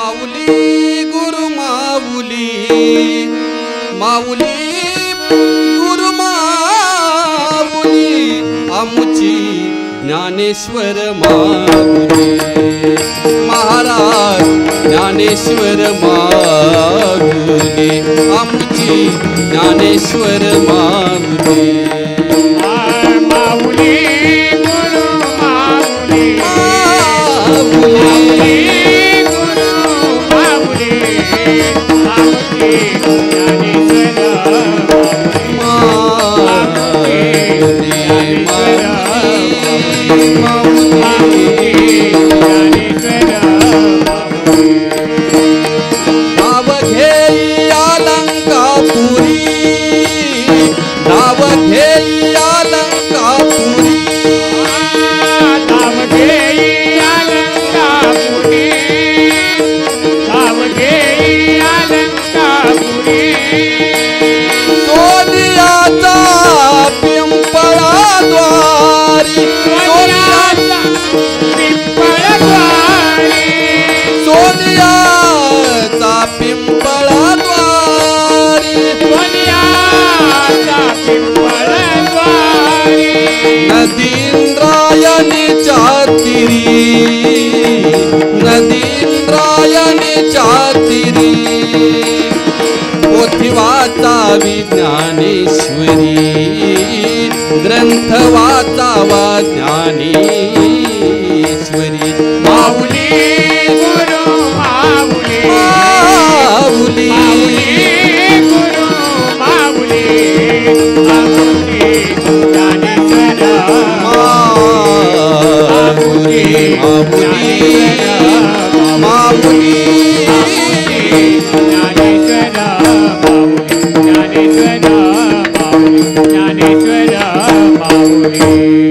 माऊली गुरु माऊली माऊली गुरु माऊली आमुची ज्ञानेश्वर माऊली महाराज ज्ञानेश्वर माऊली आमुची ज्ञानेश्वर माऊली माऊली गुरु माऊली नाव घेई अलंकापुरी नाव घेई अलंकापुरी नाव घेई अलंकापुरी नाव घेई अलंकापुरी सोनियाचा पिंपळा द्वारी सोनियाचा पिंपळा द्वारी सोनियाचा पिंपळा द्वारी सोनियाचा पिंपळा द्वारी नदींद्रायणीच्या तीरी नदींद्रायणीच्या तीरी पोथी वाचावी ज्ञानेश्वरी ग्रंथ वाचावा ज्ञानेश्वरी माऊली गुरु माऊली माऊली गुरु माऊली आमुची ज्ञानेश्वर माऊली माऊली माऊली ज्ञानेश्वर माऊली ज्ञानेश्वर माऊली ज्ञानेश्वर माऊली